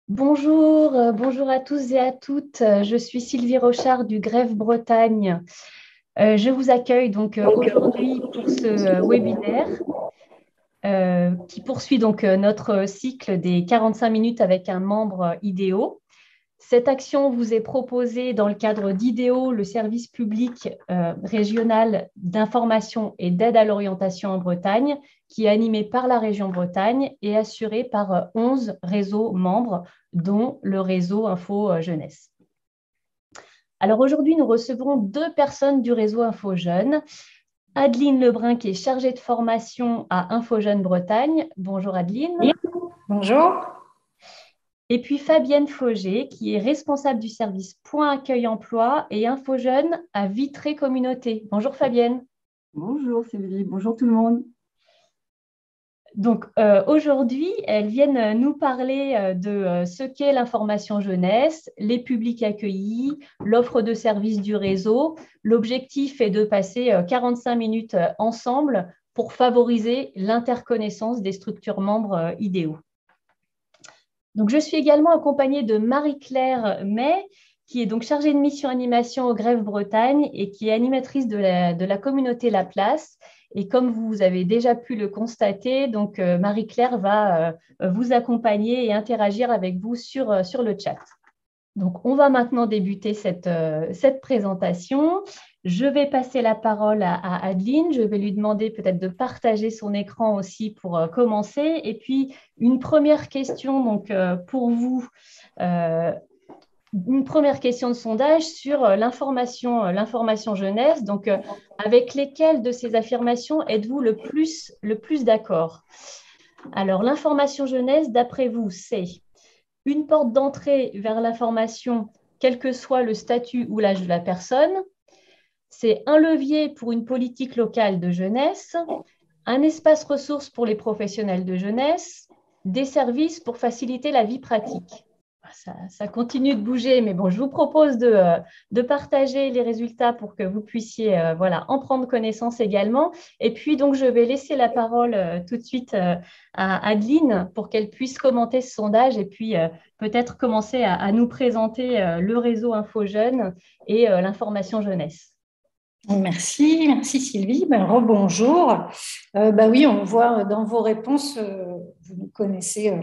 Bonjour, bonjour à tous et à toutes. Je suis Sylvie Rochard du Greffe Bretagne. Je vous accueille donc aujourd'hui pour ce webinaire qui poursuit donc notre cycle des 45 minutes avec un membre IDEO. Cette action vous est proposée dans le cadre d'IDEO, le service public régional d'information et d'aide à l'orientation en Bretagne, qui est animé par la région Bretagne et assuré par 11 réseaux membres, dont le réseau Info Jeunesse. Alors aujourd'hui, nous recevrons 2 personnes du réseau Info Jeunes. Adeline Lebrun, qui est chargée de formation à Info Jeunes Bretagne. Bonjour Adeline. Bonjour. Et puis Fabienne Fauger, qui est responsable du service Point Accueil Emploi et Info Jeunes à Vitré Communauté. Bonjour Fabienne. Bonjour Sylvie, bonjour tout le monde. Donc aujourd'hui, elles viennent nous parler de ce qu'est l'information jeunesse, les publics accueillis, l'offre de services du réseau. L'objectif est de passer 45 minutes ensemble pour favoriser l'interconnaissance des structures membres IDEO. Donc, je suis également accompagnée de Marie-Claire May, qui est donc chargée de mission animation au Greffe Bretagne et qui est animatrice de la communauté La Place. Et comme vous avez déjà pu le constater, donc Marie-Claire va vous accompagner et interagir avec vous sur le chat. Donc, on va maintenant débuter cette présentation. Je vais passer la parole à Adeline. Je vais lui demander peut-être de partager son écran aussi pour commencer. Et puis, une première question donc, pour vous, une première question de sondage sur l'information jeunesse. Donc, avec lesquelles de ces affirmations êtes-vous le plus d'accord? Alors, l'information jeunesse, d'après vous, c'est une porte d'entrée vers l'information, quel que soit le statut ou l'âge de la personne. C'est un levier pour une politique locale de jeunesse, un espace ressource pour les professionnels de jeunesse, des services pour faciliter la vie pratique. Ça continue de bouger, mais bon, je vous propose de partager les résultats pour que vous puissiez en prendre connaissance également. Et puis, donc, je vais laisser la parole tout de suite à Adeline pour qu'elle puisse commenter ce sondage et puis peut-être commencer à nous présenter le réseau Info Jeunes et l'information jeunesse. Merci Sylvie. Rebonjour. Oui, on voit dans vos réponses, vous nous connaissez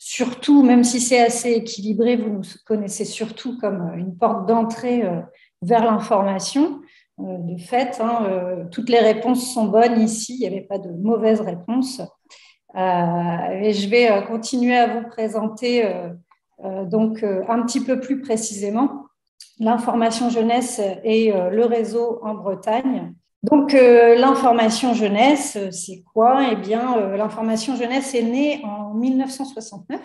surtout, même si c'est assez équilibré, vous nous connaissez surtout comme une porte d'entrée vers l'information. De fait, toutes les réponses sont bonnes ici, il n'y avait pas de mauvaises réponses. Et je vais continuer à vous présenter donc un petit peu plus précisément l'information jeunesse et le réseau en Bretagne. Donc, l'information jeunesse, c'est quoi? Eh bien, l'information jeunesse est née en 1969.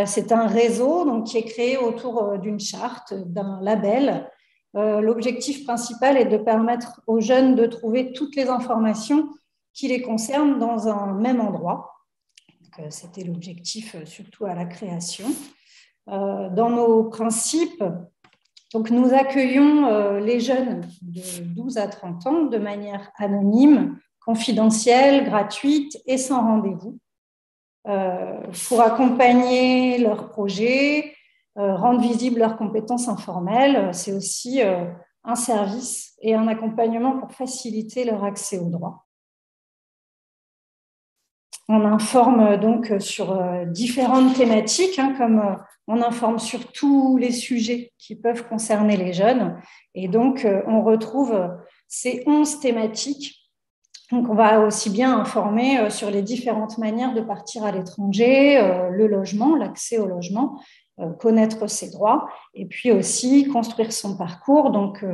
C'est un réseau donc, qui est créé autour d'une charte, d'un label. L'objectif principal est de permettre aux jeunes de trouver toutes les informations qui les concernent dans un même endroit. C'était l'objectif surtout à la création. Dans nos principes, donc, nous accueillons les jeunes de 12 à 30 ans de manière anonyme, confidentielle, gratuite et sans rendez-vous pour accompagner leurs projets, rendre visibles leurs compétences informelles. C'est aussi un service et un accompagnement pour faciliter leur accès aux droits. On informe donc sur différentes thématiques, comme on informe sur tous les sujets qui peuvent concerner les jeunes. Et donc, on retrouve ces 11 thématiques. Donc, on va aussi bien informer sur les différentes manières de partir à l'étranger, le logement, l'accès au logement, connaître ses droits, et puis aussi construire son parcours. Donc,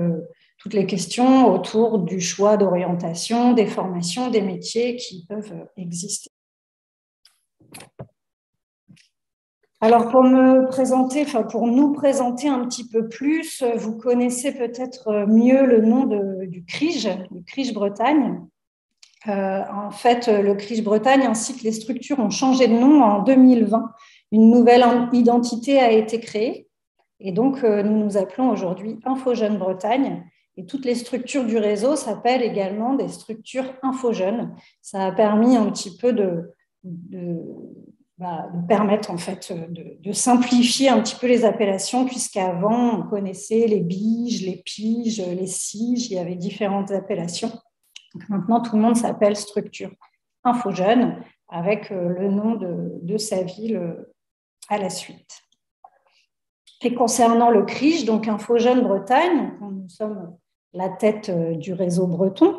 toutes les questions autour du choix d'orientation, des formations, des métiers qui peuvent exister. Alors, pour nous présenter un petit peu plus, vous connaissez peut-être mieux le nom du CRIJ, le CRIJ Bretagne. En fait, le CRIJ Bretagne ainsi que les structures ont changé de nom en 2020. Une nouvelle identité a été créée et donc nous nous appelons aujourd'hui Info Jeunes Bretagne Et toutes les structures du réseau s'appellent également des structures infojeunes. Ça a permis un petit peu de permettre en fait de simplifier un petit peu les appellations, puisqu'avant on connaissait les biges, les piges, les siges, il y avait différentes appellations. Donc maintenant tout le monde s'appelle structure infojeune avec le nom de sa ville à la suite. Et concernant le CRIJ, donc Infojeunes Bretagne, nous sommes la tête du réseau breton.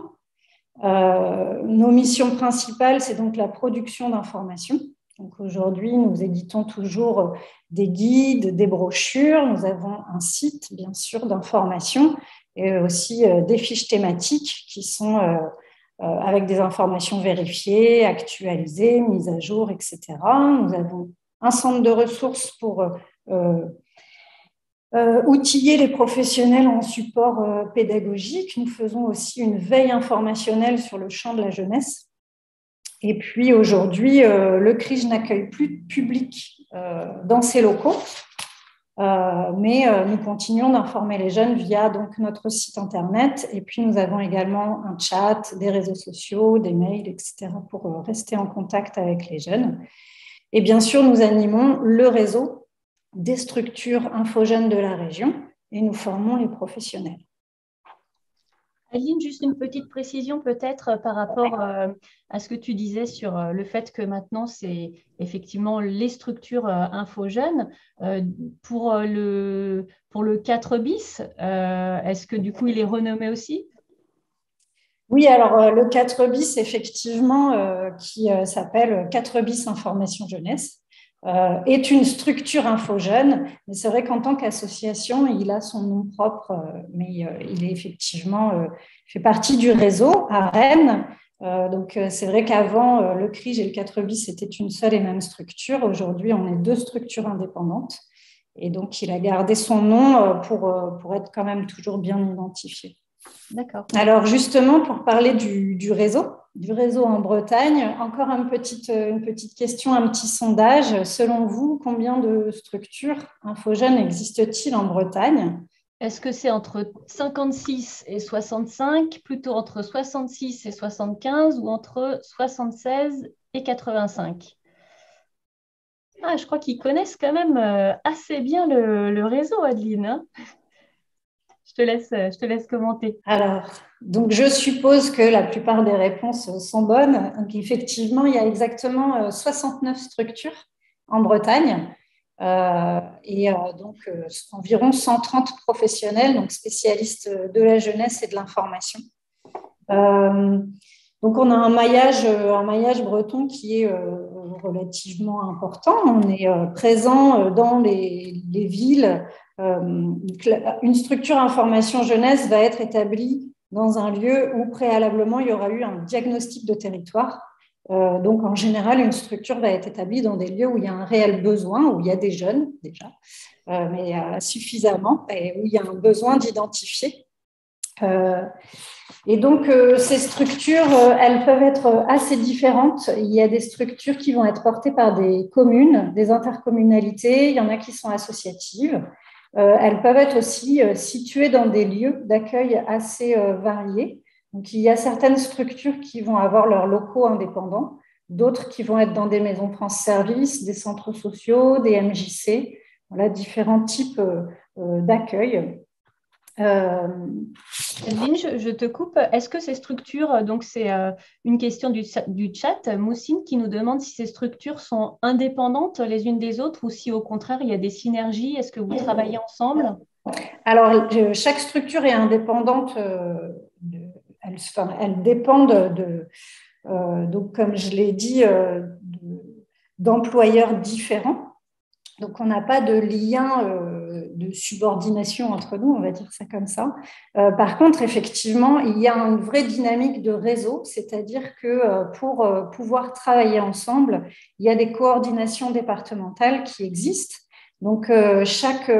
Nos missions principales, c'est donc la production d'informations. Donc aujourd'hui, nous éditons toujours des guides, des brochures. Nous avons un site, bien sûr, d'information et aussi des fiches thématiques qui sont avec des informations vérifiées, actualisées, mises à jour, etc. Nous avons un centre de ressources pour outiller les professionnels en support pédagogique. Nous faisons aussi une veille informationnelle sur le champ de la jeunesse. Et puis aujourd'hui, le CRIJ n'accueille plus de public dans ses locaux, mais nous continuons d'informer les jeunes via donc, notre site internet. Et puis nous avons également un chat, des réseaux sociaux, des mails, etc. pour rester en contact avec les jeunes. Et bien sûr, nous animons le réseau des structures infojeunes de la région et nous formons les professionnels. Aline, juste une petite précision peut-être par rapport à ce que tu disais sur le fait que maintenant, c'est effectivement les structures infojeunes. Pour le 4 bis, est-ce que du coup, il est renommé aussi? Oui, alors le 4 bis, effectivement, qui s'appelle 4 bis Information Jeunesse, est une structure infojeune, mais c'est vrai qu'en tant qu'association, il a son nom propre, mais il est effectivement fait partie du réseau à Rennes. Donc c'est vrai qu'avant, le CRIJ et le 4 bis, c'était une seule et même structure. Aujourd'hui, on est deux structures indépendantes. Et donc, il a gardé son nom pour être quand même toujours bien identifié. D'accord. Alors justement, pour parler du réseau en Bretagne, encore une petite question, un petit sondage. Selon vous, combien de structures infojeunes existent-ils en Bretagne? Est-ce que c'est entre 56 et 65, plutôt entre 66 et 75 ou entre 76 et 85? Ah, je crois qu'ils connaissent quand même assez bien le réseau, Adeline, hein. Je te laisse commenter. Alors, donc je suppose que la plupart des réponses sont bonnes. Donc, effectivement, il y a exactement 69 structures en Bretagne et donc environ 130 professionnels, donc spécialistes de la jeunesse et de l'information. Donc, on a un maillage breton qui est relativement important. On est présent dans les villes. Une structure information jeunesse va être établie dans un lieu où préalablement il y aura eu un diagnostic de territoire. Donc, en général, une structure va être établie dans des lieux où il y a un réel besoin, où il y a des jeunes déjà, mais suffisamment, et où il y a un besoin d'identifier. Et donc, ces structures, elles peuvent être assez différentes. Il y a des structures qui vont être portées par des communes, des intercommunalités. Il y en a qui sont associatives. Elles peuvent être aussi situées dans des lieux d'accueil assez variés. Donc, il y a certaines structures qui vont avoir leurs locaux indépendants, d'autres qui vont être dans des maisons France Service, des centres sociaux, des MJC. Voilà, différents types d'accueil. Adeline, je te coupe. Est-ce que ces structures, donc c'est une question du chat, Moussine qui nous demande si ces structures sont indépendantes les unes des autres ou si au contraire il y a des synergies. Est-ce que vous travaillez ensemble? Alors, chaque structure est indépendante. Elles dépendent donc comme je l'ai dit, d'employeurs différents. Donc, on n'a pas de lien de subordination entre nous, on va dire ça comme ça. Par contre, effectivement, il y a une vraie dynamique de réseau, c'est-à-dire que pour pouvoir travailler ensemble, il y a des coordinations départementales qui existent. Donc, chaque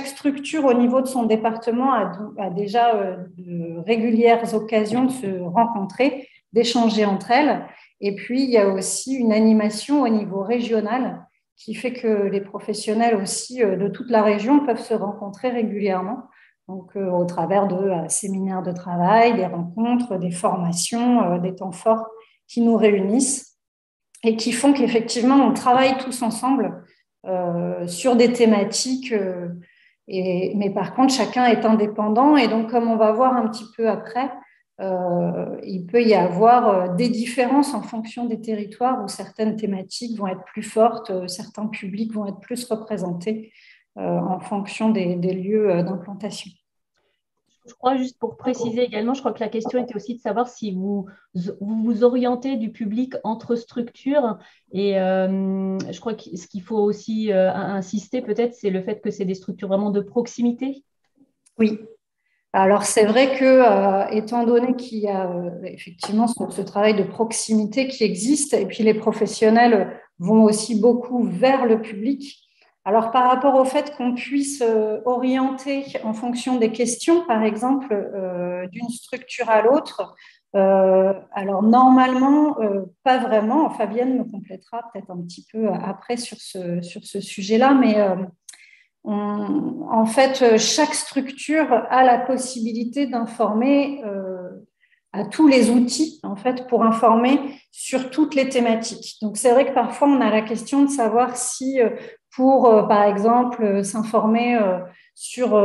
structure au niveau de son département a déjà de régulières occasions de se rencontrer, d'échanger entre elles. Et puis, il y a aussi une animation au niveau régional qui fait que les professionnels aussi de toute la région peuvent se rencontrer régulièrement. donc au travers de séminaires de travail, des rencontres, des formations, des temps forts qui nous réunissent et qui font qu'effectivement, on travaille tous ensemble sur des thématiques, mais par contre, chacun est indépendant. Et donc, comme on va voir un petit peu après, il peut y avoir des différences en fonction des territoires où certaines thématiques vont être plus fortes, certains publics vont être plus représentés en fonction des lieux d'implantation. Je crois, juste pour préciser également, je crois que la question était aussi de savoir si vous orientez du public entre structures. Et je crois que ce qu'il faut aussi insister peut-être, c'est le fait que c'est des structures vraiment de proximité. Oui. Alors, c'est vrai que, étant donné qu'il y a effectivement ce travail de proximité qui existe, et puis les professionnels vont aussi beaucoup vers le public. Alors, par rapport au fait qu'on puisse orienter en fonction des questions, par exemple, d'une structure à l'autre, alors normalement, pas vraiment. Fabienne me complétera peut-être un petit peu après sur ce sujet-là, mais en fait, chaque structure a la possibilité d'informer à tous les outils en fait, pour informer sur toutes les thématiques. Donc, c'est vrai que parfois, on a la question de savoir si, pour, par exemple, s'informer sur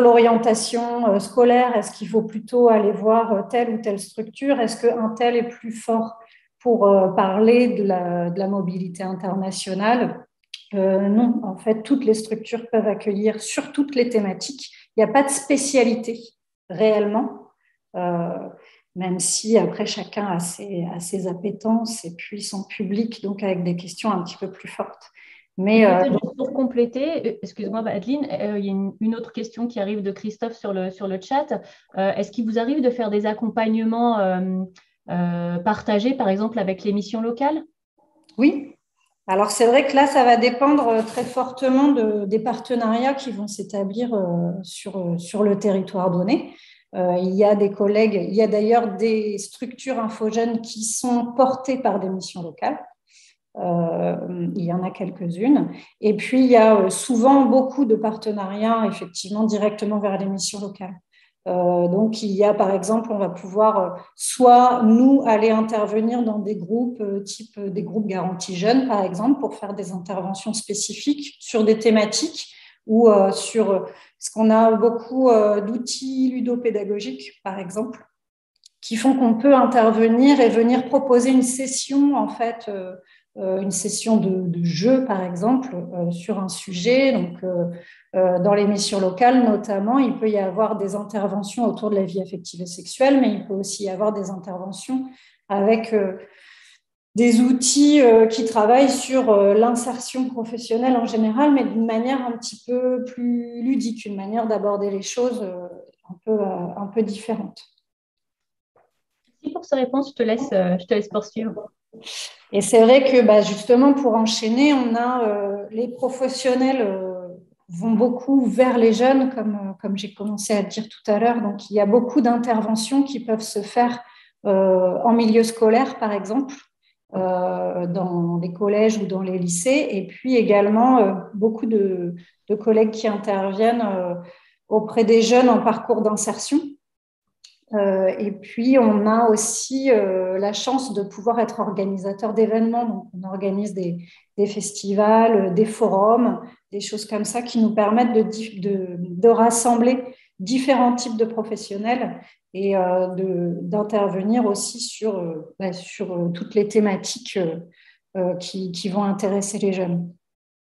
l'orientation scolaire, est-ce qu'il faut plutôt aller voir telle ou telle structure? Est-ce qu'un tel est plus fort pour parler de la mobilité internationale? Non, en fait, toutes les structures peuvent accueillir sur toutes les thématiques. Il n'y a pas de spécialité réellement, même si après chacun a ses appétences et puis son public, donc avec des questions un petit peu plus fortes. Mais peut-être juste pour compléter, excuse-moi Adeline, il y a une autre question qui arrive de Christophe sur le chat. Est-ce qu'il vous arrive de faire des accompagnements partagés, par exemple avec les missions locales? Oui. Alors, c'est vrai que là, ça va dépendre très fortement des partenariats qui vont s'établir sur le territoire donné. Il y a des collègues, il y a d'ailleurs des structures infogènes qui sont portées par des missions locales. Il y en a quelques-unes. Et puis, il y a souvent beaucoup de partenariats, effectivement, directement vers les missions locales. Donc, il y a, par exemple, on va pouvoir soit nous aller intervenir dans des groupes, type des groupes garantie jeunes, par exemple, pour faire des interventions spécifiques sur des thématiques ou sur ce qu'on a beaucoup d'outils ludopédagogiques, par exemple, qui font qu'on peut intervenir et venir proposer une session, en fait, une session de jeu, par exemple, sur un sujet. Donc, dans les missions locales, notamment, il peut y avoir des interventions autour de la vie affective et sexuelle, mais il peut aussi y avoir des interventions avec des outils qui travaillent sur l'insertion professionnelle en général, mais d'une manière un petit peu plus ludique, une manière d'aborder les choses un peu différente. Merci pour ces réponses, je te laisse poursuivre. Et c'est vrai que justement, pour enchaîner, on a les professionnels vont beaucoup vers les jeunes, comme j'ai commencé à le dire tout à l'heure. Donc, il y a beaucoup d'interventions qui peuvent se faire en milieu scolaire, par exemple, dans les collèges ou dans les lycées. Et puis également, beaucoup de collègues qui interviennent auprès des jeunes en parcours d'insertion. Et puis, on a aussi la chance de pouvoir être organisateur d'événements. Donc, on organise des festivals, des forums, des choses comme ça qui nous permettent de rassembler différents types de professionnels et d'intervenir aussi sur toutes les thématiques qui vont intéresser les jeunes.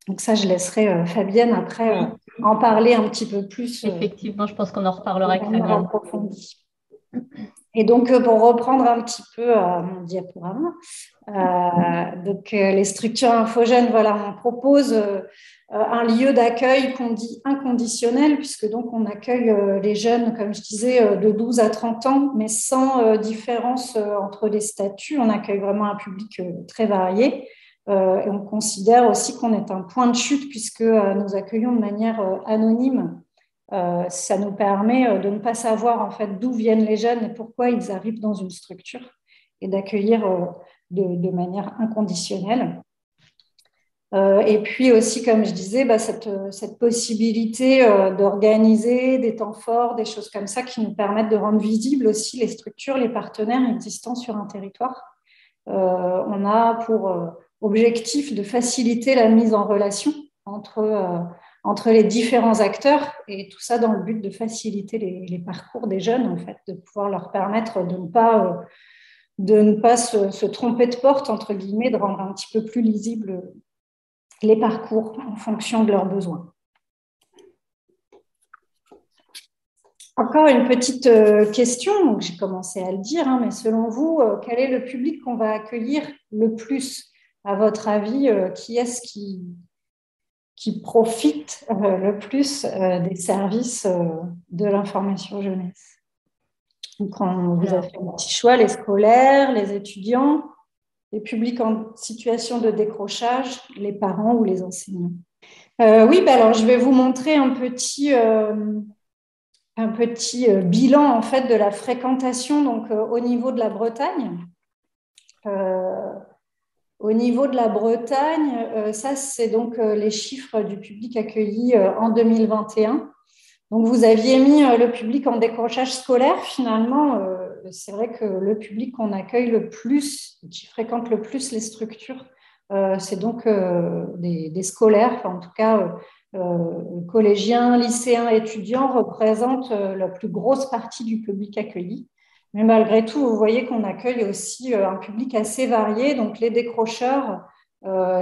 Donc ça, je laisserai Fabienne après en parler un petit peu plus. Effectivement, je pense qu'on en reparlera avec Fabienne. Et donc, pour reprendre un petit peu mon diaporama, donc, les structures infogènes, voilà, on propose un lieu d'accueil qu'on dit inconditionnel, puisque donc on accueille les jeunes, comme je disais, de 12 à 30 ans, mais sans différence entre les statuts. On accueille vraiment un public très varié. Et on considère aussi qu'on est un point de chute, puisque nous accueillons de manière anonyme. Ça nous permet de ne pas savoir en fait d'où viennent les jeunes et pourquoi ils arrivent dans une structure et d'accueillir de manière inconditionnelle. Et puis aussi, comme je disais, cette possibilité d'organiser des temps forts, des choses comme ça qui nous permettent de rendre visibles aussi les structures, les partenaires existants sur un territoire. On a pour objectif de faciliter la mise en relation entre les différents acteurs et tout ça dans le but de faciliter les parcours des jeunes, en fait, de pouvoir leur permettre de ne pas se tromper de porte, entre guillemets, de rendre un petit peu plus lisible les parcours en fonction de leurs besoins. Encore une petite question, donc j'ai commencé à le dire, mais selon vous, quel est le public qu'on va accueillir le plus? À votre avis, qui est-ce qui profite le plus des services de l'information jeunesse? Donc, on vous a fait un petit choix, les scolaires, les étudiants, les publics en situation de décrochage, les parents ou les enseignants. Oui, alors je vais vous montrer un petit bilan en fait de la fréquentation donc au niveau de la Bretagne. Au niveau de la Bretagne, ça c'est donc les chiffres du public accueilli en 2021. Donc vous aviez mis le public en décrochage scolaire. Finalement, c'est vrai que le public qu'on accueille le plus, qui fréquente le plus les structures, c'est donc des scolaires, enfin, en tout cas collégiens, lycéens, étudiants représentent la plus grosse partie du public accueilli. Mais malgré tout, vous voyez qu'on accueille aussi un public assez varié. Donc les décrocheurs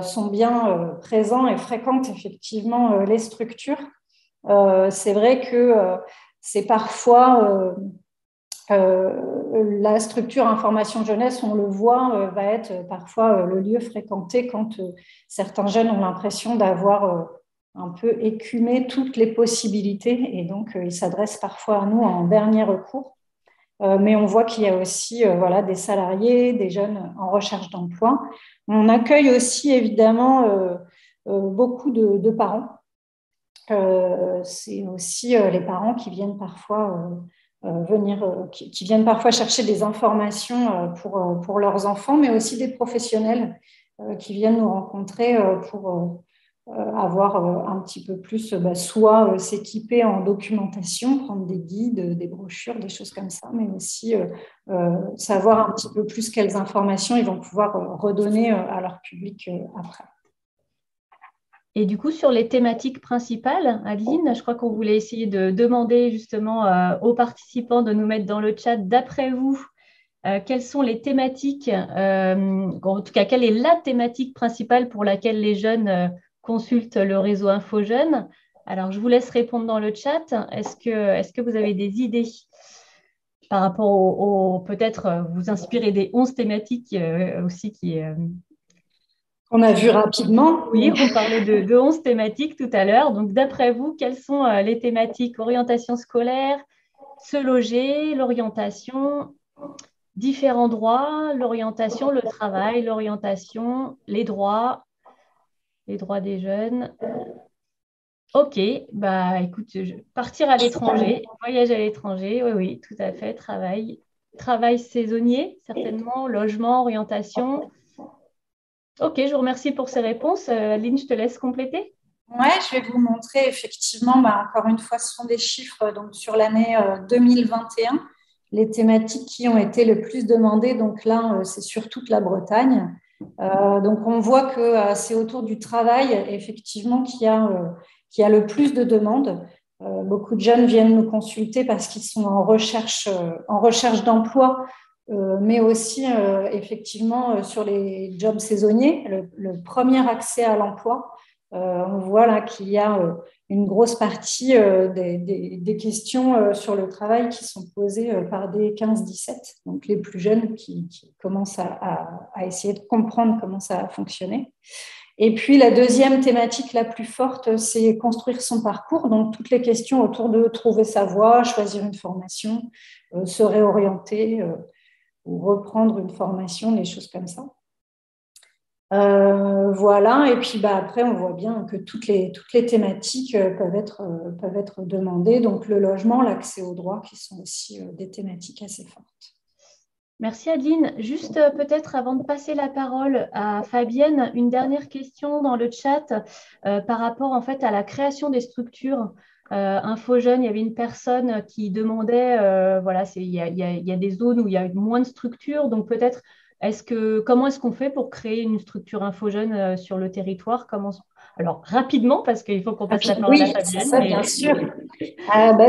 sont bien présents et fréquentent effectivement les structures. C'est vrai que c'est parfois la structure information jeunesse, on le voit, va être parfois le lieu fréquenté quand certains jeunes ont l'impression d'avoir un peu écumé toutes les possibilités et donc ils s'adressent parfois à nous en dernier recours. Mais on voit qu'il y a aussi des salariés, des jeunes en recherche d'emploi. On accueille aussi évidemment beaucoup de parents. C'est aussi les parents qui viennent parfois qui viennent parfois chercher des informations pour leurs enfants, mais aussi des professionnels qui viennent nous rencontrer pour avoir un petit peu plus, soit s'équiper en documentation, prendre des guides, des brochures, des choses comme ça, mais aussi savoir un petit peu plus quelles informations ils vont pouvoir redonner à leur public après. Et du coup, sur les thématiques principales, Adeline, je crois qu'on voulait essayer de demander justement aux participants de nous mettre dans le chat, d'après vous, quelles sont les thématiques, en tout cas, quelle est la thématique principale pour laquelle les jeunes consultent le réseau Info Jeunes? Alors, je vous laisse répondre dans le chat. Est-ce que vous avez des idées par rapport peut-être vous inspirer des 11 thématiques aussi On a vu rapidement. Oui, on parlait de 11 thématiques tout à l'heure. Donc, d'après vous, quelles sont les thématiques? Orientation scolaire, se loger, l'orientation, différents droits, l'orientation, le travail, l'orientation, les droits des jeunes. Ok, écoute, partir à l'étranger, voyage à l'étranger, oui, tout à fait, travail saisonnier, certainement, logement, orientation. Ok, je vous remercie pour ces réponses. Aline, je te laisse compléter. Oui, je vais vous montrer effectivement, encore une fois, ce sont des chiffres donc, sur l'année 2021, les thématiques qui ont été le plus demandées. Donc là, c'est sur toute la Bretagne. Donc on voit que c'est autour du travail, effectivement, qu'il y a le plus de demandes. Beaucoup de jeunes viennent nous consulter parce qu'ils sont en recherche d'emploi, mais aussi effectivement sur les jobs saisonniers, le premier accès à l'emploi. On voit là qu'il y a une grosse partie des questions sur le travail qui sont posées par des 15-17, donc les plus jeunes qui commencent à essayer de comprendre comment ça a fonctionné. Et puis la deuxième thématique la plus forte, c'est construire son parcours, donc toutes les questions autour de trouver sa voie, choisir une formation, se réorienter ou reprendre une formation, des choses comme ça. Voilà, et puis après on voit bien que toutes les thématiques peuvent être demandées, donc le logement, l'accès aux droits qui sont aussi des thématiques assez fortes. Merci Adeline. Juste peut-être avant de passer la parole à Fabienne, une dernière question dans le chat par rapport en fait à la création des structures. InfoJeune, il y avait une personne qui demandait, voilà, il y a des zones où il y a moins de structures, donc peut-être comment est-ce qu'on fait pour créer une structure InfoJeune sur le territoire? Alors rapidement parce qu'il faut qu'on passe la parole à Oui, c'est Fabienne. ça, bien sûr.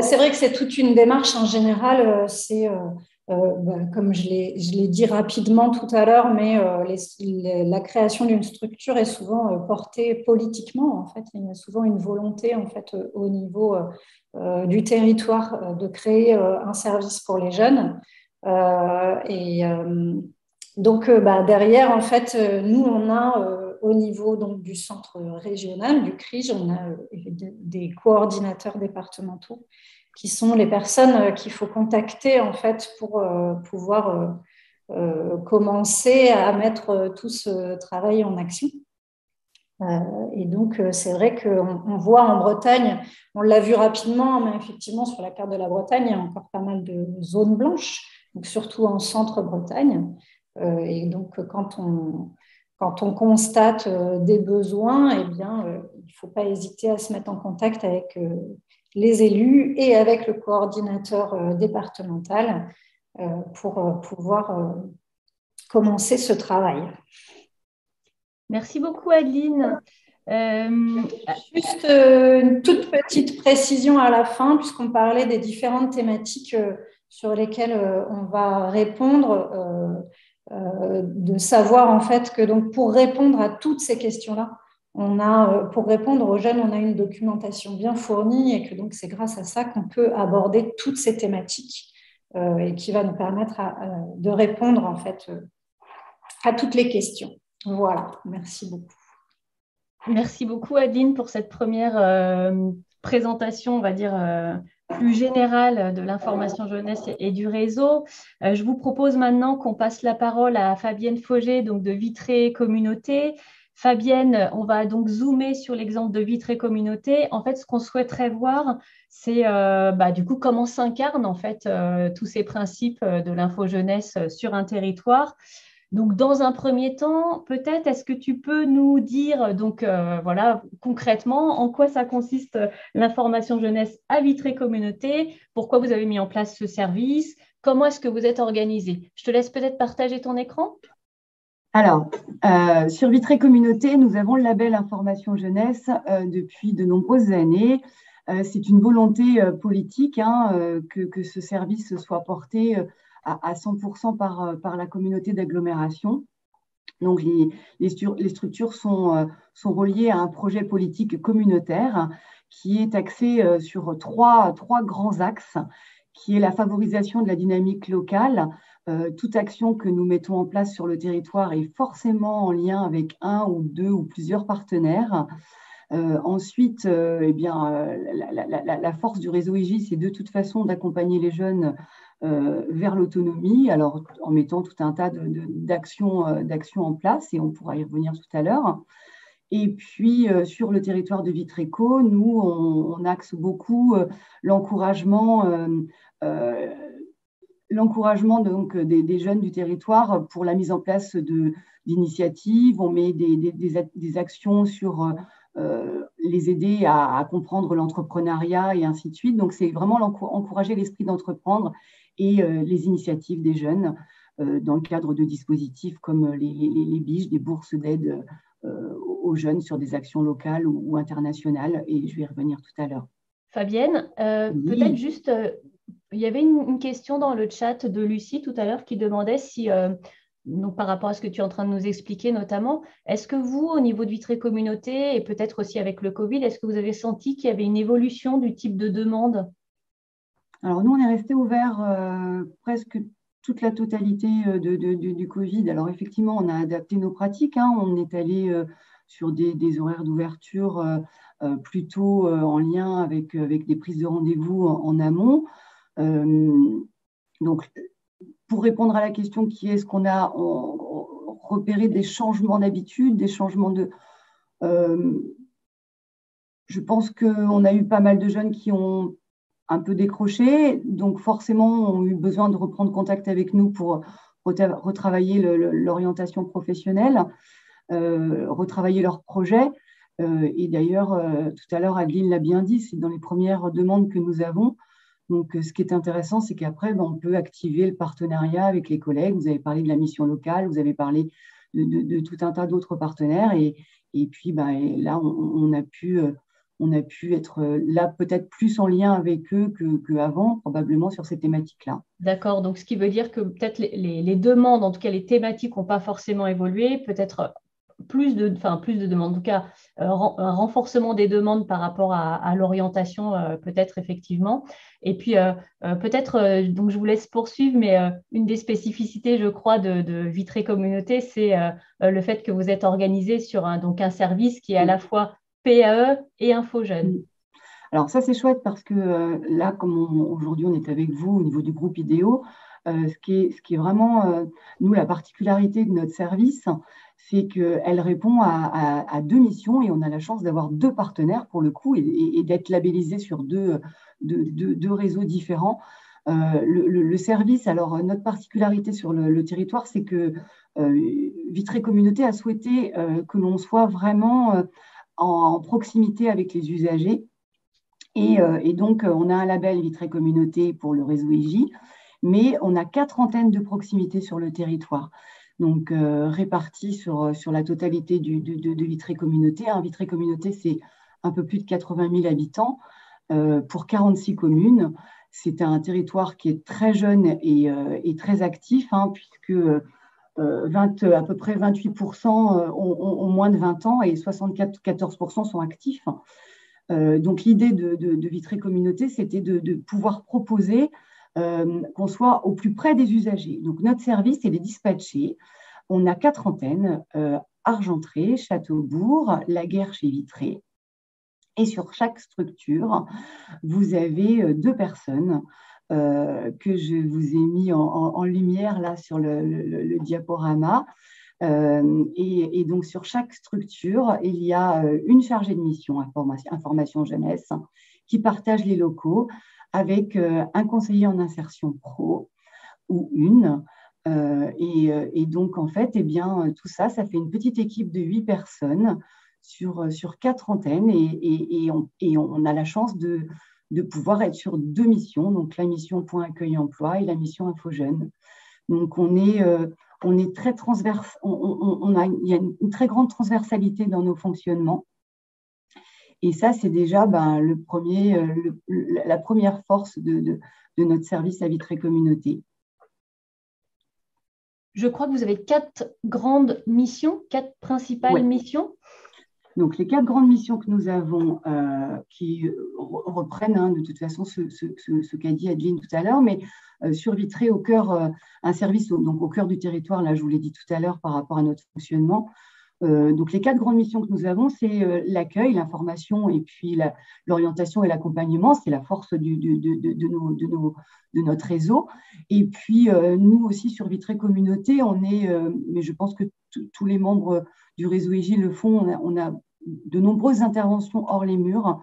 C'est vrai que c'est toute une démarche en général. Comme je l'ai dit rapidement tout à l'heure, mais la création d'une structure est souvent portée politiquement. En fait, il y a souvent une volonté en fait au niveau du territoire de créer un service pour les jeunes. Derrière, en fait, nous on a au niveau donc du centre régional du CRIJ, on a des coordinateurs départementaux qui sont les personnes qu'il faut contacter en fait pour pouvoir commencer à mettre tout ce travail en action. Et donc, c'est vrai qu'on voit en Bretagne, on l'a vu rapidement, mais effectivement, sur la carte de la Bretagne, il y a encore pas mal de zones blanches, donc surtout en centre-Bretagne. Et donc, quand on constate des besoins, eh bien, il ne faut pas hésiter à se mettre en contact avec les élus et avec le coordinateur départemental pour pouvoir commencer ce travail. Merci beaucoup Adeline. Juste une toute petite précision à la fin, puisqu'on parlait des différentes thématiques sur lesquelles on va répondre, de savoir en fait que donc pour répondre à toutes ces questions-là, pour répondre aux jeunes, on a une documentation bien fournie et que donc c'est grâce à ça qu'on peut aborder toutes ces thématiques et qui va nous permettre de répondre en fait à toutes les questions. Voilà, merci beaucoup. Merci beaucoup Adeline pour cette première présentation, on va dire, plus générale de l'information jeunesse et du réseau. Je vous propose maintenant qu'on passe la parole à Fabienne Fauger, donc de Vitré Communauté. Fabienne, on va donc zoomer sur l'exemple de Vitré Communauté. En fait, ce qu'on souhaiterait voir, c'est du coup comment s'incarnent en fait tous ces principes de l'info jeunesse sur un territoire. Donc, dans un premier temps, peut-être est-ce que tu peux nous dire donc voilà concrètement en quoi ça consiste l'information jeunesse à Vitré Communauté, pourquoi vous avez mis en place ce service, comment est-ce que vous êtes organisé? Je te laisse peut-être partager ton écran. Alors, sur Vitré Communauté, nous avons le label Information Jeunesse depuis de nombreuses années. C'est une volonté politique que ce service soit porté à 100% par la communauté d'agglomération. Donc, les structures sont reliées à un projet politique communautaire qui est axé sur trois grands axes, qui est la favorisation de la dynamique locale. Toute action que nous mettons en place sur le territoire est forcément en lien avec un ou deux ou plusieurs partenaires. Ensuite, la force du réseau IJ, c'est de toute façon d'accompagner les jeunes vers l'autonomie, alors en mettant tout un tas d'actions en place, et on pourra y revenir tout à l'heure. Et puis, sur le territoire de Vitréco, nous, on axe beaucoup l'encouragement donc des jeunes du territoire pour la mise en place d'initiatives. On met des actions sur les aider à comprendre l'entrepreneuriat et ainsi de suite. Donc, c'est vraiment encourager l'esprit d'entreprendre et les initiatives des jeunes dans le cadre de dispositifs comme les BIJ, des bourses d'aide aux jeunes sur des actions locales ou internationales. Et je vais y revenir tout à l'heure. Fabienne, oui. Peut-être juste, il y avait une question dans le chat de Lucie tout à l'heure qui demandait si, donc par rapport à ce que tu es en train de nous expliquer notamment, est-ce que vous, au niveau de Vitré Communauté et peut-être aussi avec le Covid, est-ce que vous avez senti qu'il y avait une évolution du type de demande? Alors nous, on est resté ouvert presque toute la totalité du Covid. Alors effectivement, on a adapté nos pratiques. On est allé sur des horaires d'ouverture plutôt en lien avec des prises de rendez-vous en amont. Donc, pour répondre à la question qui est, est-ce qu'on a repéré des changements d'habitude, des changements de... je pense qu'on a eu pas mal de jeunes qui ont un peu décroché, donc forcément ont eu besoin de reprendre contact avec nous pour retravailler l'orientation professionnelle, retravailler leurs projets. Et d'ailleurs, tout à l'heure, Adeline l'a bien dit, c'est dans les premières demandes que nous avons. Donc, ce qui est intéressant, c'est qu'après, on peut activer le partenariat avec les collègues. Vous avez parlé de la mission locale, vous avez parlé de tout un tas d'autres partenaires. Et puis, là, on a pu être là peut-être plus en lien avec eux qu'avant, probablement sur ces thématiques-là. D'accord, donc ce qui veut dire que peut-être les demandes, en tout cas les thématiques n'ont pas forcément évolué, peut-être plus de demandes, en tout cas un renforcement des demandes par rapport à l'orientation, peut-être effectivement. Et puis peut-être, donc je vous laisse poursuivre, mais une des spécificités, je crois, de Vitré Communauté, c'est le fait que vous êtes organisé sur donc un service qui est à la fois PAE et Info Jeune. Alors ça, c'est chouette parce que là, comme aujourd'hui, on est avec vous au niveau du groupe IDEO, ce qui est vraiment, nous, la particularité de notre service, c'est qu'elle répond à deux missions et on a la chance d'avoir deux partenaires pour le coup et d'être labellisé sur deux réseaux différents. Le service, alors notre particularité sur le territoire, c'est que Vitré Communauté a souhaité que l'on soit vraiment en proximité avec les usagers. Et donc, on a un label Vitré Communauté pour le réseau EJ, mais on a 4 antennes de proximité sur le territoire, donc réparties sur la totalité de Vitré Communauté. Vitré Communauté, c'est un peu plus de 80 000 habitants pour 46 communes. C'est un territoire qui est très jeune et très actif, puisque à peu près 28% ont moins de 20 ans et 74% sont actifs. Donc, l'idée de Vitré Communauté, c'était de pouvoir proposer qu'on soit au plus près des usagers. Donc, notre service, il est dispatché. On a 4 antennes, Argentré, Châteaubourg, Laguerre chez Vitré. Et sur chaque structure, vous avez 2 personnes que je vous ai mis en lumière là sur le diaporama. Et donc, sur chaque structure, il y a une chargée de mission information jeunesse qui partage les locaux avec un conseiller en insertion pro ou une. Et donc, en fait, tout ça fait une petite équipe de 8 personnes sur 4 antennes et on a la chance de pouvoir être sur 2 missions, donc la mission Point Accueil Emploi et la mission Info Jeune. Donc, on est très transverse, il y a une très grande transversalité dans nos fonctionnements. Et ça, c'est déjà la première force de notre service à Vitré Communauté. Je crois que vous avez 4 grandes missions, 4 principales missions. Donc, les 4 grandes missions que nous avons qui reprennent de toute façon ce qu'a dit Adeline tout à l'heure, mais sur Vitré, au cœur, un service donc au cœur du territoire, là je vous l'ai dit tout à l'heure par rapport à notre fonctionnement. Donc, les 4 grandes missions que nous avons, c'est l'accueil, l'information et puis l'orientation et l'accompagnement. C'est la force de notre réseau. Et puis, nous aussi, sur Vitré Communauté, mais je pense que tous les membres du réseau EJ le font, on a de nombreuses interventions hors les murs.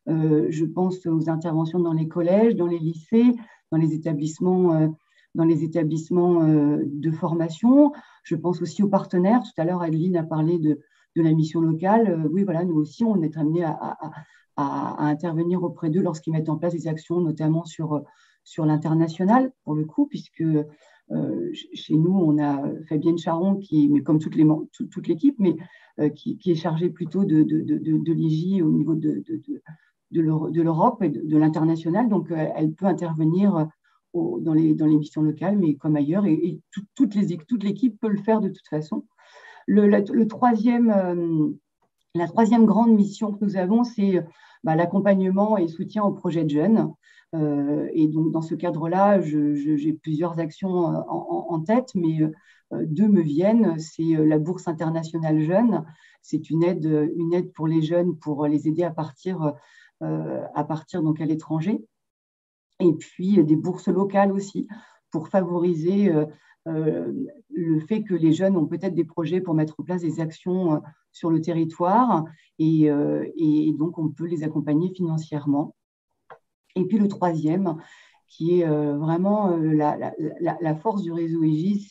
Je pense aux interventions dans les collèges, dans les lycées, dans les établissements de formation. Je pense aussi aux partenaires. Tout à l'heure, Adeline a parlé de la mission locale. Oui, voilà, nous aussi, on est amenés à intervenir auprès d'eux lorsqu'ils mettent en place des actions, notamment sur l'international, pour le coup, puisque chez nous, on a Fabienne Charon, mais comme toute l'équipe, mais qui est chargée plutôt de l'IJ au niveau de l'Europe et de l'international. Donc, elle peut intervenir dans les missions locales, mais comme ailleurs, et toute l'équipe peut le faire de toute façon. La troisième grande mission que nous avons, c'est l'accompagnement et soutien aux projets de jeunes. Et donc, dans ce cadre-là, j'ai plusieurs actions en tête, mais 2 me viennent. C'est la bourse internationale jeunes. C'est une aide pour les jeunes pour les aider à partir donc à l'étranger. Et puis, des bourses locales aussi pour favoriser le fait que les jeunes ont peut-être des projets pour mettre en place des actions sur le territoire et donc on peut les accompagner financièrement. Et puis le troisième, qui est vraiment la force du réseau EGIS,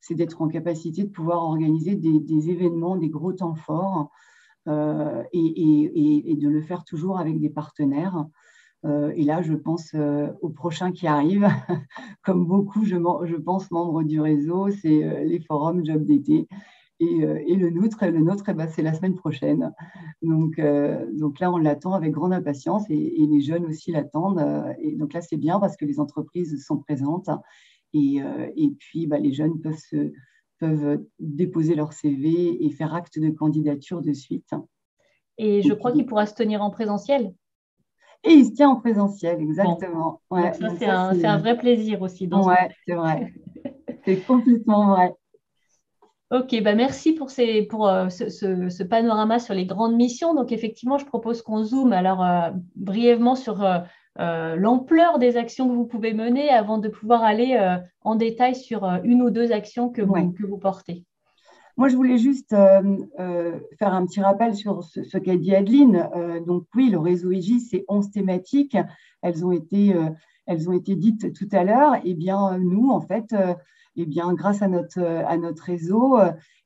c'est d'être en capacité de pouvoir organiser des événements, des gros temps forts, et de le faire toujours avec des partenaires. Et là, je pense au prochain qui arrive, comme beaucoup, je pense, membres du réseau, c'est les forums Job d'été. Et le nôtre, ben, c'est la semaine prochaine. Donc là, on l'attend avec grande impatience et les jeunes aussi l'attendent. Et donc là, c'est bien parce que les entreprises sont présentes et puis bah, les jeunes peuvent déposer leur CV et faire acte de candidature de suite. Et je crois qu'il pourra se tenir en présentiel. Et il se tient en présentiel, exactement. Bon. Ouais, donc ça, c'est un vrai plaisir aussi. Ouais, c'est vrai. C'est complètement vrai. Ok, bah merci pour ce panorama sur les grandes missions. Donc effectivement, je propose qu'on zoome alors brièvement sur l'ampleur des actions que vous pouvez mener avant de pouvoir aller en détail sur une ou deux actions que vous portez. Moi, je voulais juste faire un petit rappel sur ce qu'a dit Adeline. Donc oui, le réseau EGIS, c'est 11 thématiques. Elles ont été dites tout à l'heure. Eh bien, nous, en fait, eh bien, grâce à notre réseau,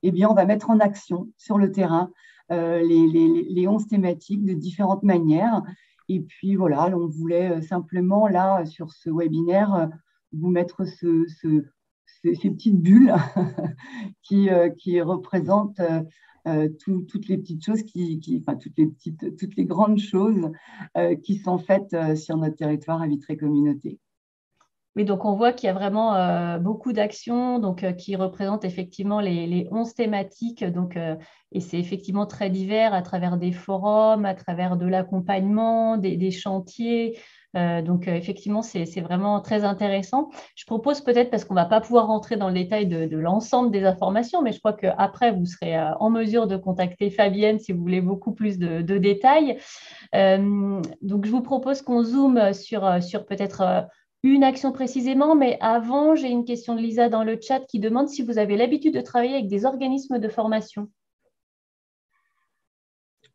eh bien, on va mettre en action sur le terrain les 11 thématiques de différentes manières. Et puis voilà, on voulait simplement, là, sur ce webinaire, vous mettre ces petites bulles qui représentent toutes les petites choses, enfin, toutes les grandes choses qui sont faites sur notre territoire à Vitré Communauté. Oui, donc on voit qu'il y a vraiment beaucoup d'actions qui représentent effectivement les 11 thématiques. Et c'est effectivement très divers à travers des forums, à travers de l'accompagnement, des chantiers. Effectivement, c'est vraiment très intéressant. Je propose peut-être, parce qu'on ne va pas pouvoir rentrer dans le détail de l'ensemble des informations, mais je crois qu'après, vous serez en mesure de contacter Fabienne si vous voulez beaucoup plus de détails. Donc, je vous propose qu'on zoome sur peut-être une action précisément, mais avant, j'ai une question de Lisa dans le chat qui demande si vous avez l'habitude de travailler avec des organismes de formation.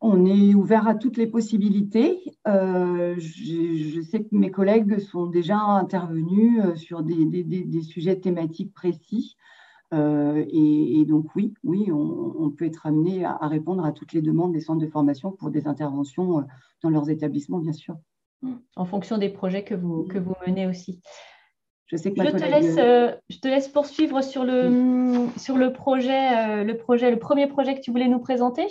On est ouvert à toutes les possibilités. Je sais que mes collègues sont déjà intervenus sur des sujets thématiques précis. Et donc oui, on peut être amené à répondre à toutes les demandes des centres de formation pour des interventions dans leurs établissements, bien sûr. En fonction des projets que vous menez aussi. Je sais que je te laisse poursuivre sur le premier projet que tu voulais nous présenter.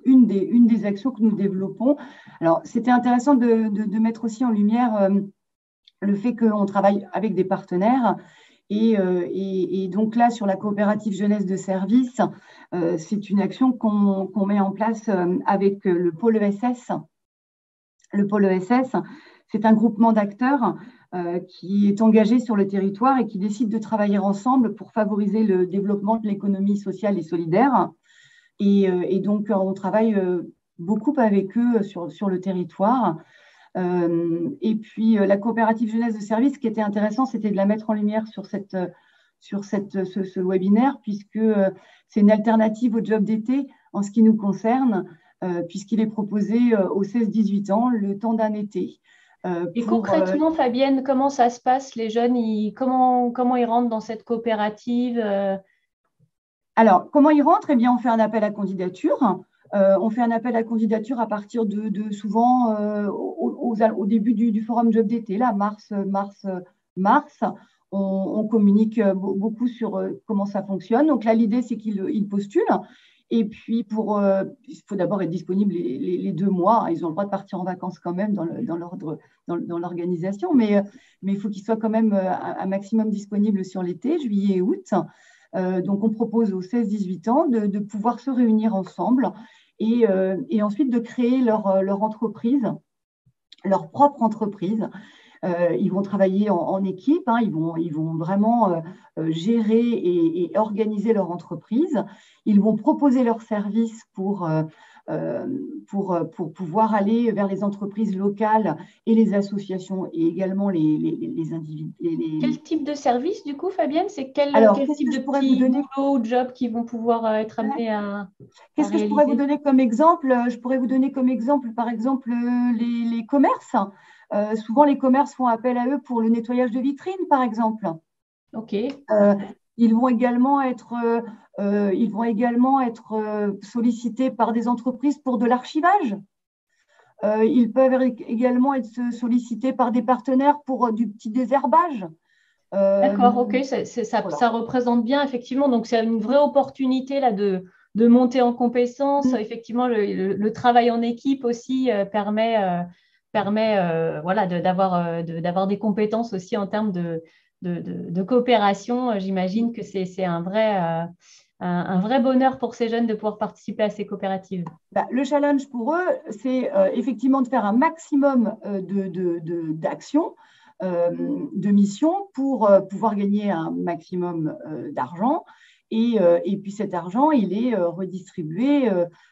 Une des actions que nous développons. Alors, c'était intéressant de mettre aussi en lumière le fait qu'on travaille avec des partenaires. Et donc là, sur la coopérative jeunesse de service, c'est une action qu'on met en place avec le pôle ESS. Le pôle ESS, c'est un groupement d'acteurs qui est engagé sur le territoire et qui décide de travailler ensemble pour favoriser le développement de l'économie sociale et solidaire. Et donc, on travaille beaucoup avec eux sur le territoire. Et puis, la coopérative jeunesse de service, ce qui était intéressant, c'était de la mettre en lumière sur ce webinaire, puisque c'est une alternative au job d'été en ce qui nous concerne, puisqu'il est proposé aux 16-18 ans, le temps d'un été. Et concrètement, Fabienne, comment ça se passe? Les jeunes, comment ils rentrent dans cette coopérative? Alors, comment ils rentrent? Eh bien, on fait un appel à candidature. On fait un appel à candidature à partir de souvent au début du forum job d'été, là, mars. On communique beaucoup sur comment ça fonctionne. Donc là, l'idée, c'est qu'ils postulent. Et puis, il faut d'abord être disponible les 2 mois. Ils ont le droit de partir en vacances quand même dans l'organisation, mais il faut qu'ils soient quand même un maximum disponibles sur l'été, juillet et août. Donc, on propose aux 16-18 ans de pouvoir se réunir ensemble et ensuite de créer leur entreprise, leur propre entreprise. Ils vont travailler en équipe, hein, ils vont vraiment gérer et organiser leur entreprise. Ils vont proposer leurs services pour pouvoir aller vers les entreprises locales et les associations et également les individus. Quel type de service, du coup, Fabienne? C'est quel type de petits boulots ou jobs qui vont pouvoir être amenés à Qu'est-ce que je pourrais vous donner comme exemple? Je pourrais vous donner comme exemple, par exemple, les commerces. souvent, les commerces font appel à eux pour le nettoyage de vitrines, par exemple. OK. Ils vont également être sollicités par des entreprises pour de l'archivage. Ils peuvent également être sollicités par des partenaires pour du petit désherbage. D'accord, OK, ça représente bien, effectivement. Donc, c'est une vraie opportunité là, de monter en compétences. Effectivement, le travail en équipe aussi permet voilà, d'avoir des compétences aussi en termes de coopération. J'imagine que c'est un vrai bonheur pour ces jeunes de pouvoir participer à ces coopératives. Le challenge pour eux, c'est effectivement de faire un maximum d'actions, de missions pour pouvoir gagner un maximum d'argent. Et puis cet argent, il est redistribué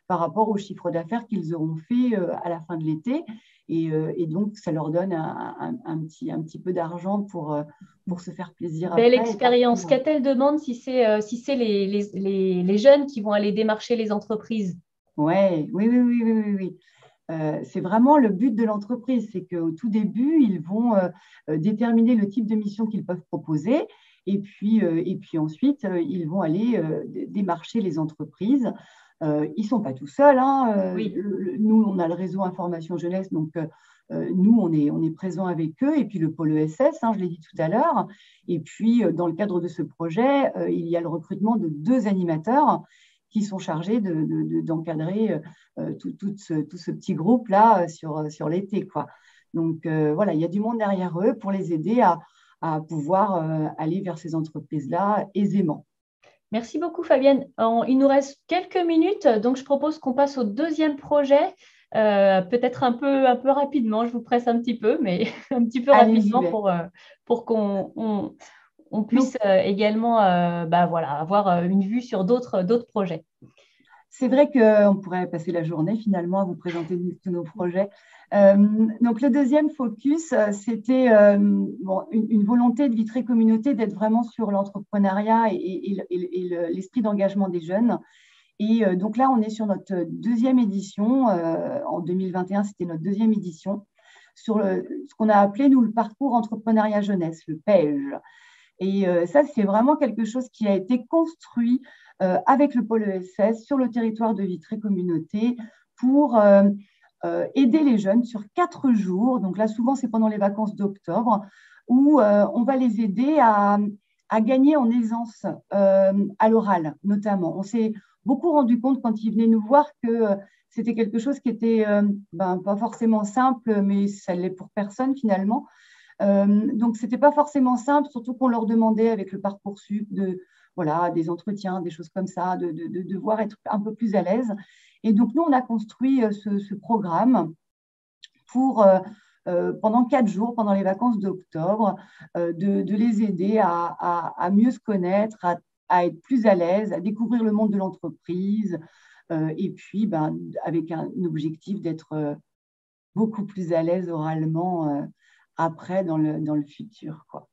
par rapport au chiffre d'affaires qu'ils auront fait à la fin de l'été. Et donc, ça leur donne un petit peu d'argent pour se faire plaisir après. Belle expérience. Qu'a-t-elle demande si c'est les jeunes qui vont aller démarcher les entreprises? Oui. C'est vraiment le but de l'entreprise, c'est qu'au tout début, ils vont déterminer le type de mission qu'ils peuvent proposer et puis ensuite, ils vont aller démarcher les entreprises. Ils ne sont pas tout seuls. Oui. Nous, on a le réseau Information Jeunesse, donc nous, on est présent avec eux. Et puis le pôle ESS, je l'ai dit tout à l'heure. Et puis, dans le cadre de ce projet, il y a le recrutement de 2 animateurs qui sont chargés d'encadrer tout ce petit groupe-là sur l'été, quoi. Donc, voilà, il y a du monde derrière eux pour les aider à pouvoir aller vers ces entreprises-là aisément. Merci beaucoup, Fabienne. Il nous reste quelques minutes, donc je propose qu'on passe au deuxième projet, peut-être un peu rapidement. Je vous presse un petit peu, mais un petit peu rapidement pour qu'on puisse également avoir une vue sur d'autres projets. C'est vrai qu'on pourrait passer la journée finalement à vous présenter tous nos projets. Donc, le deuxième focus, c'était une volonté de Vitré Communauté d'être vraiment sur l'entrepreneuriat et l'esprit d'engagement des jeunes. Et donc là, on est sur notre deuxième édition. En 2021, c'était notre deuxième édition sur ce qu'on a appelé, nous, le parcours entrepreneuriat jeunesse, le PEJ. Et ça, c'est vraiment quelque chose qui a été construit avec le pôle ESS sur le territoire de Vitré Communauté pour aider les jeunes sur 4 jours. Donc là, souvent, c'est pendant les vacances d'octobre où on va les aider à gagner en aisance à l'oral, notamment. On s'est beaucoup rendu compte quand ils venaient nous voir que c'était quelque chose qui était pas forcément simple, mais ça l'est pour personne finalement. Donc, ce n'était pas forcément simple, surtout qu'on leur demandait avec le Parcoursup des entretiens, des choses comme ça, de devoir être un peu plus à l'aise. Et donc, nous, on a construit ce programme pour, pendant 4 jours, pendant les vacances d'octobre, de les aider à mieux se connaître, à être plus à l'aise, à découvrir le monde de l'entreprise, et puis avec un objectif d'être beaucoup plus à l'aise oralement après dans le futur, quoi.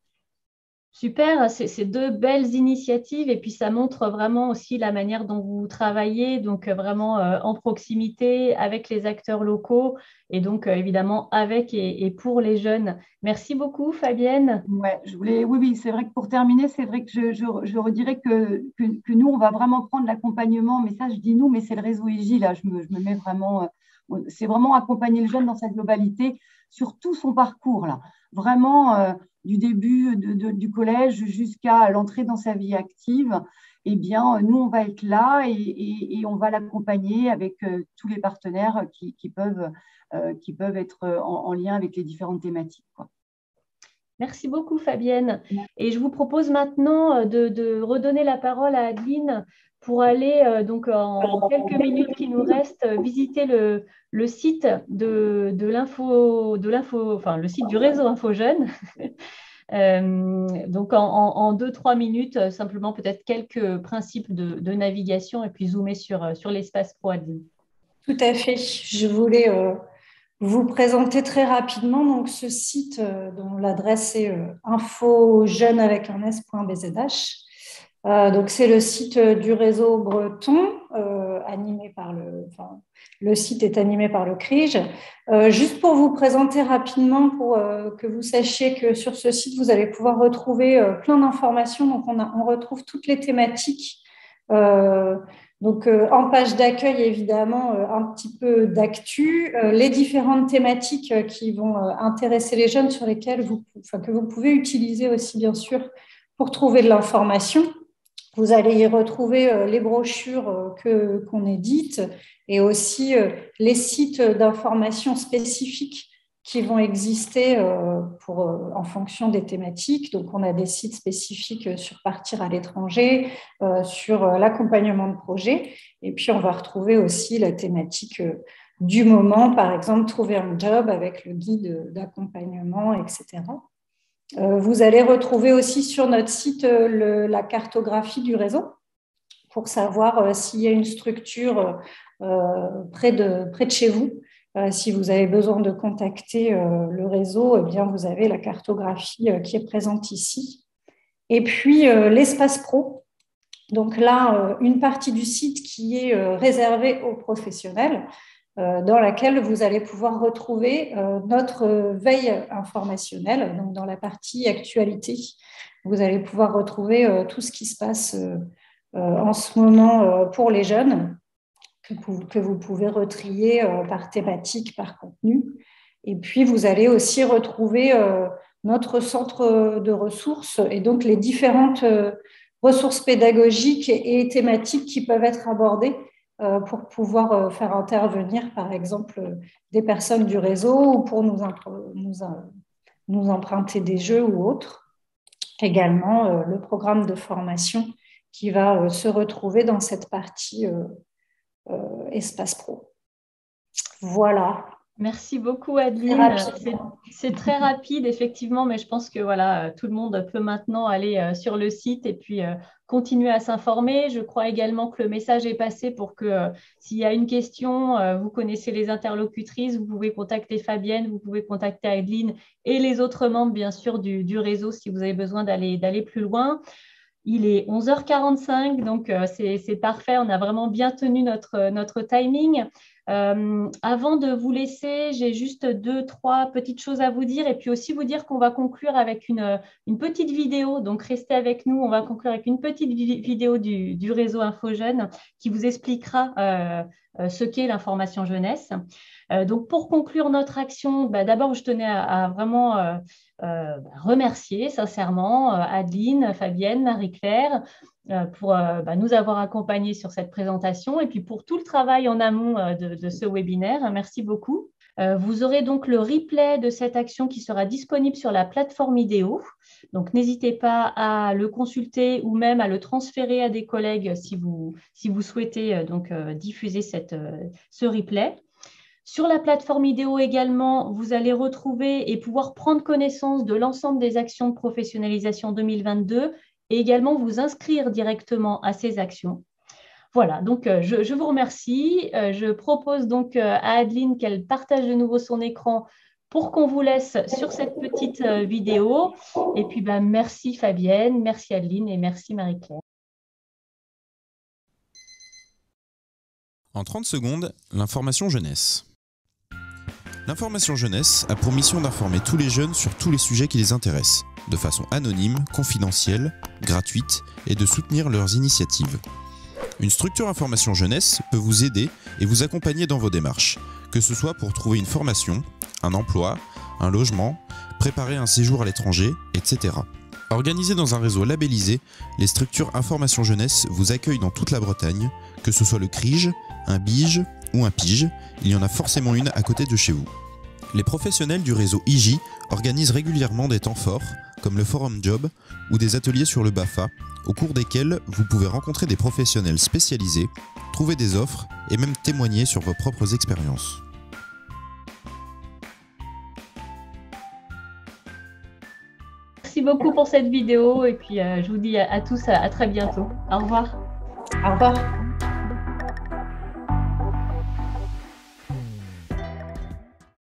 Super, c'est 2 belles initiatives et puis ça montre vraiment aussi la manière dont vous travaillez, donc vraiment en proximité avec les acteurs locaux et donc évidemment avec et pour les jeunes. Merci beaucoup, Fabienne. Ouais, oui, c'est vrai que pour terminer, c'est vrai que je redirais que nous, on va vraiment prendre l'accompagnement, mais ça, je dis nous, mais c'est le réseau EJ, là, je me mets vraiment, c'est vraiment accompagner le jeune dans sa globalité sur tout son parcours, là, vraiment du début du collège jusqu'à l'entrée dans sa vie active. Eh bien, nous, on va être là et on va l'accompagner avec tous les partenaires qui peuvent être en lien avec les différentes thématiques, quoi. Merci beaucoup, Fabienne. Et je vous propose maintenant de redonner la parole à Adeline pour aller, donc en quelques minutes qui nous restent, visiter le site de le site du réseau Info Jeunes. Donc en 2-3 minutes, simplement peut-être quelques principes de navigation et puis zoomer sur l'espace pro, Adeline. Tout à fait. Je voulais vous présenter très rapidement donc, ce site dont l'adresse est infojeunes avec un s.bzh. Donc, c'est le site du réseau breton, animé par le site est animé par le CRIJ. Juste pour vous présenter rapidement, pour que vous sachiez que sur ce site, vous allez pouvoir retrouver plein d'informations. Donc, on retrouve toutes les thématiques. Donc, en page d'accueil, évidemment, un petit peu d'actu, les différentes thématiques qui vont intéresser les jeunes sur lesquelles que vous pouvez utiliser aussi, bien sûr, pour trouver de l'information. Vous allez y retrouver les brochures qu'on édite et aussi les sites d'information spécifiques qui vont exister en fonction des thématiques. Donc, on a des sites spécifiques sur partir à l'étranger, sur l'accompagnement de projet. Et puis, on va retrouver aussi la thématique du moment, par exemple, trouver un job avec le guide d'accompagnement, etc. Vous allez retrouver aussi sur notre site la cartographie du réseau pour savoir s'il y a une structure près de chez vous. Si vous avez besoin de contacter le réseau, eh bien, vous avez la cartographie qui est présente ici. Et puis, l'espace pro. Donc là, une partie du site qui est réservée aux professionnels, dans laquelle vous allez pouvoir retrouver notre veille informationnelle. Donc, dans la partie actualité, vous allez pouvoir retrouver tout ce qui se passe en ce moment pour les jeunes, que vous pouvez retrier par thématique, par contenu. Et puis, vous allez aussi retrouver notre centre de ressources et donc les différentes ressources pédagogiques et thématiques qui peuvent être abordées pour pouvoir faire intervenir, par exemple, des personnes du réseau ou pour nous emprunter des jeux ou autres. Également, le programme de formation qui va se retrouver dans cette partie Espace Pro. Voilà. Merci beaucoup, Adeline. C'est très rapide, effectivement, mais je pense que voilà, tout le monde peut maintenant aller sur le site et puis continuer à s'informer. Je crois également que le message est passé pour que s'il y a une question, vous connaissez les interlocutrices, vous pouvez contacter Fabienne, vous pouvez contacter Adeline et les autres membres, bien sûr, du réseau si vous avez besoin d'aller plus loin. Il est 11h45, donc c'est parfait. On a vraiment bien tenu notre timing. Avant de vous laisser, j'ai juste 2-3 petites choses à vous dire et puis aussi vous dire qu'on va conclure avec une petite vidéo. Donc, restez avec nous. On va conclure avec une petite vidéo du réseau InfoJeunes qui vous expliquera ce qu'est l'information jeunesse. Donc, pour conclure notre action, d'abord, je tenais à vraiment remercier sincèrement Adeline, Fabienne, Marie-Claire pour nous avoir accompagnés sur cette présentation et puis pour tout le travail en amont de ce webinaire. Merci beaucoup. Vous aurez donc le replay de cette action qui sera disponible sur la plateforme IDEO. Donc, n'hésitez pas à le consulter ou même à le transférer à des collègues si vous souhaitez diffuser ce replay. Sur la plateforme IDEO également, vous allez retrouver et pouvoir prendre connaissance de l'ensemble des actions de professionnalisation 2022 et également vous inscrire directement à ces actions. Voilà, donc je vous remercie. Je propose donc à Adeline qu'elle partage de nouveau son écran pour qu'on vous laisse sur cette petite vidéo. Et puis, merci Fabienne, merci Adeline et merci Marie-Claire. En 30 secondes, l'information jeunesse. L'information jeunesse a pour mission d'informer tous les jeunes sur tous les sujets qui les intéressent, de façon anonyme, confidentielle, gratuite et de soutenir leurs initiatives. Une structure information jeunesse peut vous aider et vous accompagner dans vos démarches, que ce soit pour trouver une formation, un emploi, un logement, préparer un séjour à l'étranger, etc. Organisées dans un réseau labellisé, les structures information jeunesse vous accueillent dans toute la Bretagne, que ce soit le CRIJ, un BIJ ou un PIJ, il y en a forcément une à côté de chez vous. Les professionnels du réseau IJ organisent régulièrement des temps forts, comme le Forum Job ou des ateliers sur le BAFA, au cours desquels vous pouvez rencontrer des professionnels spécialisés, trouver des offres et même témoigner sur vos propres expériences. Merci beaucoup pour cette vidéo et puis je vous dis à tous à très bientôt. Au revoir. Au revoir.